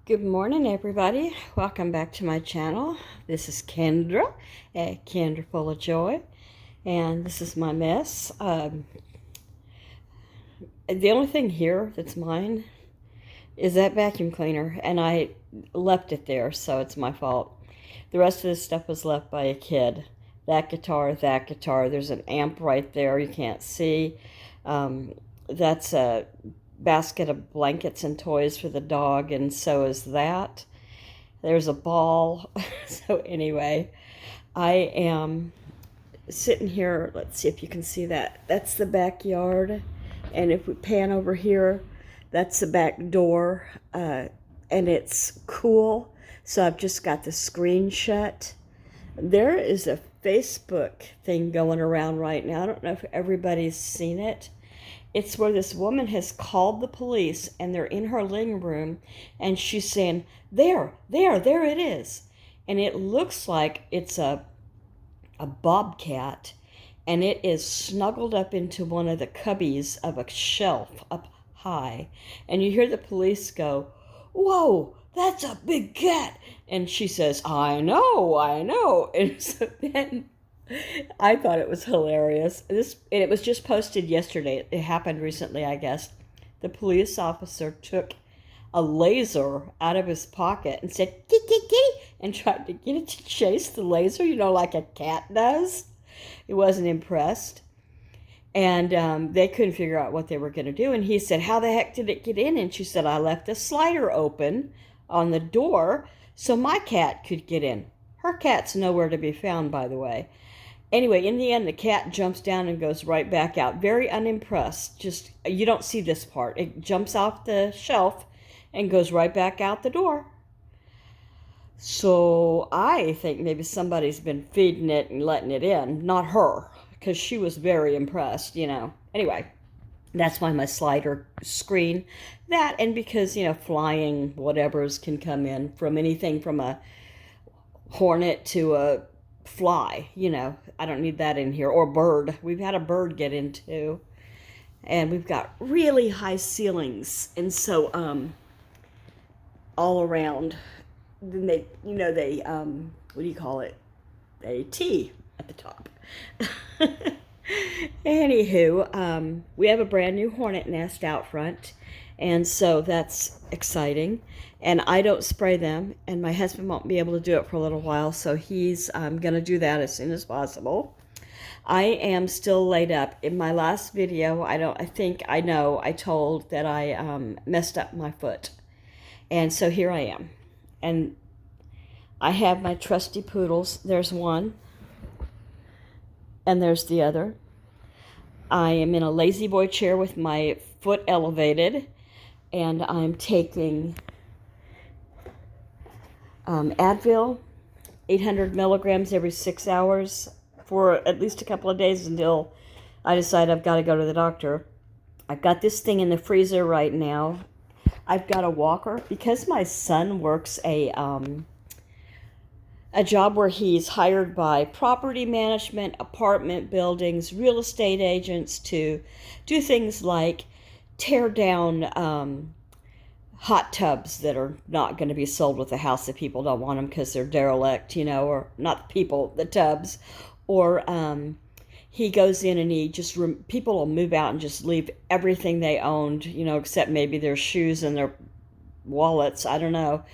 Good morning, everybody. Welcome back to my channel. This is Kendra at Kendra Full of Joy, and this is my mess. The only thing here that's mine is that vacuum cleaner, and I left it there, so it's my fault. The rest of this stuff was left by a kid. That guitar, that guitar. There's an amp right there you can't see. That's a basket of blankets and toys for the dog, and so is that. There's a ball. So anyway, I am sitting here. Let's see if you can see that. That's the backyard. And if we pan over here, that's the back door. And it's cool. So I've just got the screen shut. There is a Facebook thing going around right now. I don't know if everybody's seen it. It's where this woman has called the police and they're in her living room and she's saying, there it is. And it looks like it's a bobcat and it is snuggled up into one of the cubbies of a shelf up high. And you hear the police go, whoa, that's a big cat. And she says, I know. And so then I thought it was hilarious. It was just posted yesterday. It happened recently, I guess. The police officer took a laser out of his pocket and said, kitty, and tried to get it to chase the laser, like a cat does. He wasn't impressed. And they couldn't figure out what they were going to do. And he said, how the heck did it get in? And she said, I left the slider open on the door so my cat could get in. Her cat's nowhere to be found, by the way. Anyway, in the end, the cat jumps down and goes right back out. Very unimpressed. You don't see this part. It jumps off the shelf and goes right back out the door. So I think maybe somebody's been feeding it and letting it in. Not her, because she was very impressed, Anyway, that's why my slider screen. That, and because, flying whatevers can come in from anything from a hornet to a fly, I don't need that in here, or bird. We've had a bird get in too, and we've got really high ceilings, and so all around. Then they what do you call it? A T at the top. Anywho, we have a brand new hornet nest out front, and so that's exciting. And I don't spray them, and my husband won't be able to do it for a little while, so he's going to do that as soon as possible. I am still laid up. In my last video, I told that I messed up my foot. And so here I am. And I have my trusty poodles. There's one, and there's the other. I am in a lazy boy chair with my foot elevated, and I'm taking Advil, 800 milligrams every 6 hours for at least a couple of days until I decide I've got to go to the doctor. I've got this thing in the freezer right now. I've got a walker because my son works a job where he's hired by property management, apartment buildings, real estate agents to do things like tear down hot tubs that are not going to be sold with the house if people don't want them because they're derelict, or not the people, the tubs. Or he goes in and people will move out and just leave everything they owned, except maybe their shoes and their wallets. I don't know.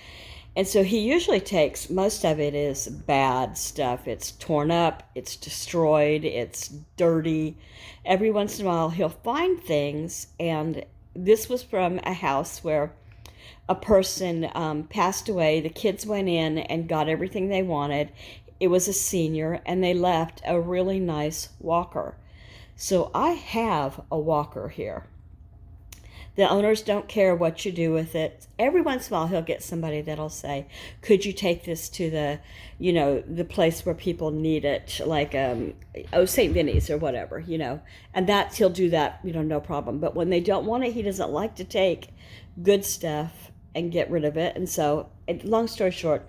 And so he usually takes, most of it is bad stuff. It's torn up, it's destroyed, it's dirty. Every once in a while he'll find things, and this was from a house where a person passed away. The kids went in and got everything they wanted. It was a senior, and they left a really nice walker. So I have a walker here. The owners don't care what you do with it. Every once in a while, he'll get somebody that'll say, could you take this to the, the place where people need it, like, St. Vinny's or whatever, and he'll do that, no problem. But when they don't want it, he doesn't like to take good stuff and get rid of it. And so, long story short,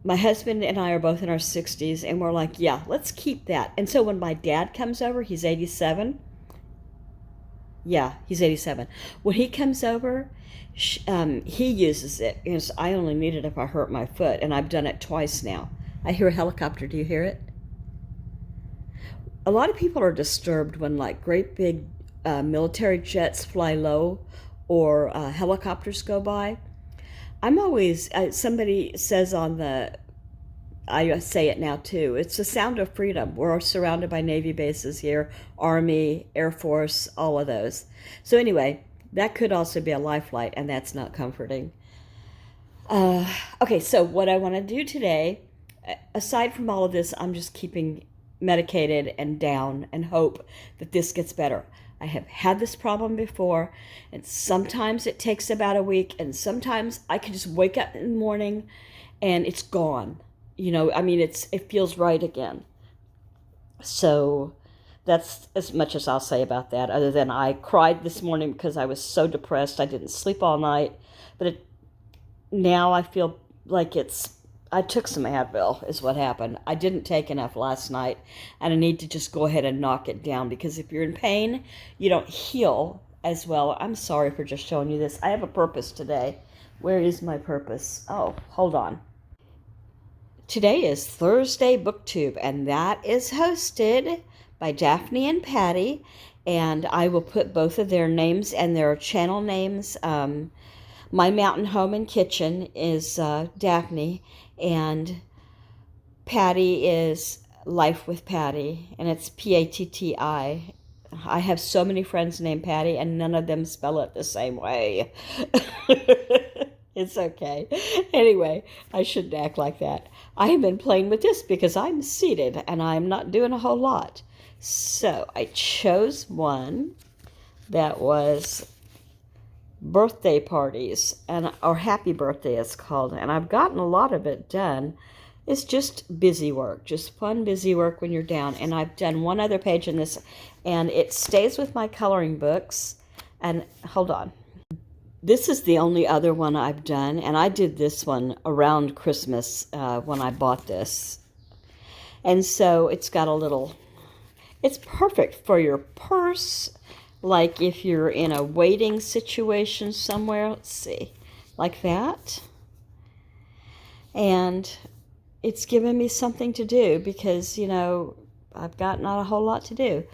my husband and I are both in our 60s, and we're like, yeah, let's keep that. And so when my dad comes over, he's 87, Yeah, he's 87. When he comes over, he uses it because I only need it if I hurt my foot, and I've done it twice now. I hear a helicopter. Do you hear it? A lot of people are disturbed when like great big military jets fly low or helicopters go by. I'm always, somebody says on the, I say it now too, it's the sound of freedom. We're surrounded by Navy bases here, Army, Air Force, all of those. So anyway, that could also be a life flight, and that's not comforting. Okay, so what I want to do today, aside from all of this, I'm just keeping medicated and down and hope that this gets better. I have had this problem before, and sometimes it takes about a week, and sometimes I can just wake up in the morning and it's gone. I mean, it feels right again. So that's as much as I'll say about that, other than I cried this morning because I was so depressed. I didn't sleep all night, but now I feel like I took some Advil is what happened. I didn't take enough last night, and I need to just go ahead and knock it down, because if you're in pain, you don't heal as well. I'm sorry for just showing you this. I have a purpose today. Where is my purpose? Oh, hold on. Today is Thursday BookTube, and that is hosted by Daphne and Patty, and I will put both of their names and their channel names. My Mountain Home and Kitchen is Daphne, and Patty is Life with Patty, and it's Patti. I have so many friends named Patty, and none of them spell it the same way. It's okay. Anyway, I shouldn't act like that. I have been playing with this because I'm seated, and I'm not doing a whole lot. So I chose one that was birthday parties, or happy birthday it's called, and I've gotten a lot of it done. It's just busy work, just fun busy work when you're down. And I've done one other page in this, and it stays with my coloring books. And hold on, this is the only other one I've done, and I did this one around Christmas when I bought this. And so it's got it's perfect for your purse. Like if you're in a waiting situation somewhere, let's see, like that. And it's given me something to do because, I've got not a whole lot to do.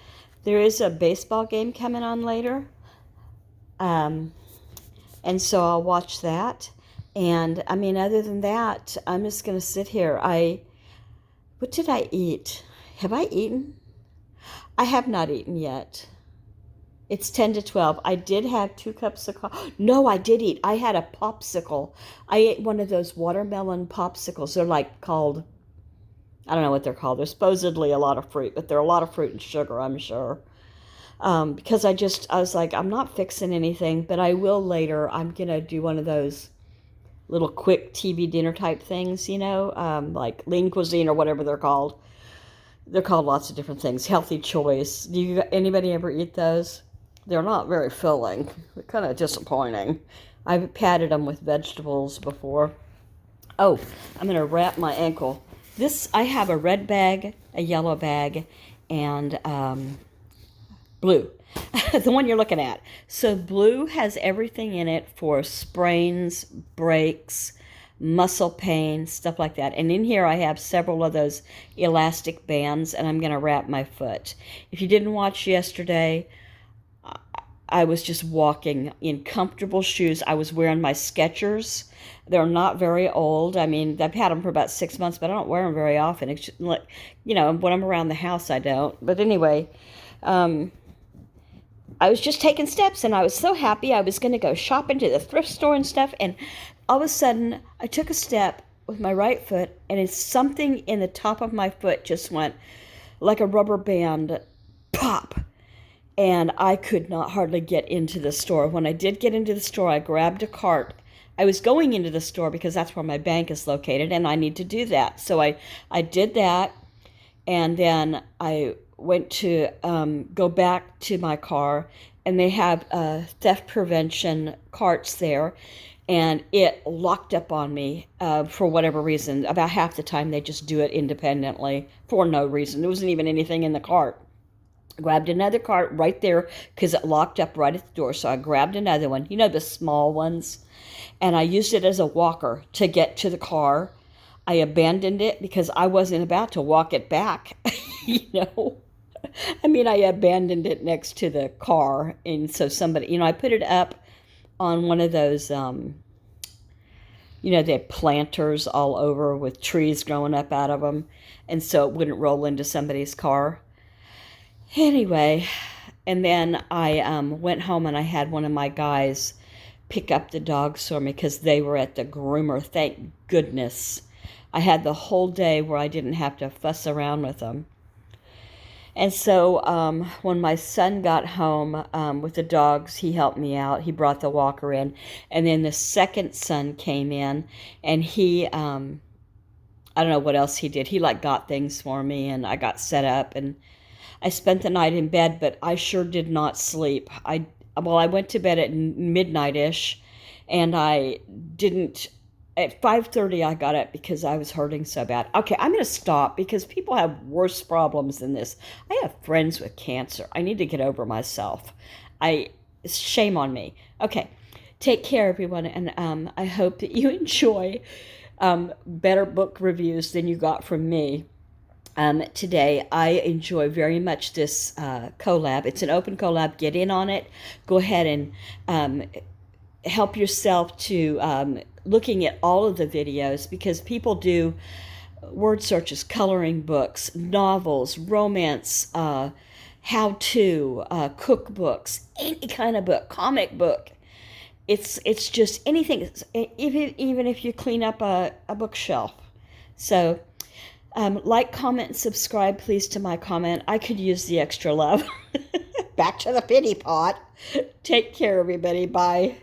There is a baseball game coming on later. And so I'll watch that. And I mean, other than that, I'm just going to sit here. What did I eat? Have I eaten? I have not eaten yet. It's 10 to 12. I did have 2 cups of coffee. No, I did eat. I had a popsicle. I ate one of those watermelon popsicles. They're called, I don't know what they're called. They're supposedly a lot of fruit, but they're a lot of fruit and sugar, I'm sure. Because I was like, I'm not fixing anything, but I will later. I'm going to do one of those little quick TV dinner type things, like lean cuisine or whatever they're called. They're called lots of different things. Healthy Choice. Anybody ever eat those? They're not very filling. They're kind of disappointing. I've patted them with vegetables before. Oh, I'm going to wrap my ankle. I have a red bag, a yellow bag, and blue. The one you're looking at. So blue has everything in it for sprains, breaks, muscle pain, stuff like that. And in here I have several of those elastic bands, and I'm going to wrap my foot. If you didn't watch yesterday, I was just walking in comfortable shoes. I was wearing my Skechers. They're not very old. I mean, I've had them for about 6 months, but I don't wear them very often. It's just like, when I'm around the house, I don't. But anyway, I was just taking steps, and I was so happy. I was going to go shopping to the thrift store and stuff, and all of a sudden, I took a step with my right foot, and it's something in the top of my foot just went like a rubber band, pop. And I could not hardly get into the store. When I did get into the store, I grabbed a cart. I was going into the store because that's where my bank is located, and I need to do that. So I did that, and then I went to go back to my car, and they have theft prevention carts there, and it locked up on me for whatever reason. About half the time, they just do it independently for no reason. There wasn't even anything in the cart. Grabbed another cart right there because it locked up right at the door. So I grabbed another one, the small ones, and I used it as a walker to get to the car. I abandoned it because I wasn't about to walk it back, I abandoned it next to the car. And so somebody, I put it up on one of those, they have planters all over with trees growing up out of them. And so it wouldn't roll into somebody's car. Anyway, and then I went home and I had one of my guys pick up the dogs for me because they were at the groomer. Thank goodness. I had the whole day where I didn't have to fuss around with them. And so when my son got home with the dogs, he helped me out. He brought the walker in. And then the second son came in, and he, I don't know what else he did. He got things for me, and I got set up, and I spent the night in bed, but I sure did not sleep. I went to bed at midnight-ish, and I didn't. At 5:30, I got up because I was hurting so bad. Okay, I'm going to stop because people have worse problems than this. I have friends with cancer. I need to get over myself. Shame on me. Okay, take care, everyone, and I hope that you enjoy better book reviews than you got from me. Today, I enjoy very much this collab. It's an open collab. Get in on it. Go ahead and help yourself to looking at all of the videos, because people do word searches, coloring books, novels, romance, how-to, cookbooks, any kind of book, comic book. It's just anything, even if you clean up a bookshelf. So like, comment, and subscribe, please, to my comment. I could use the extra love. Back to the pity pot. Take care, everybody. Bye.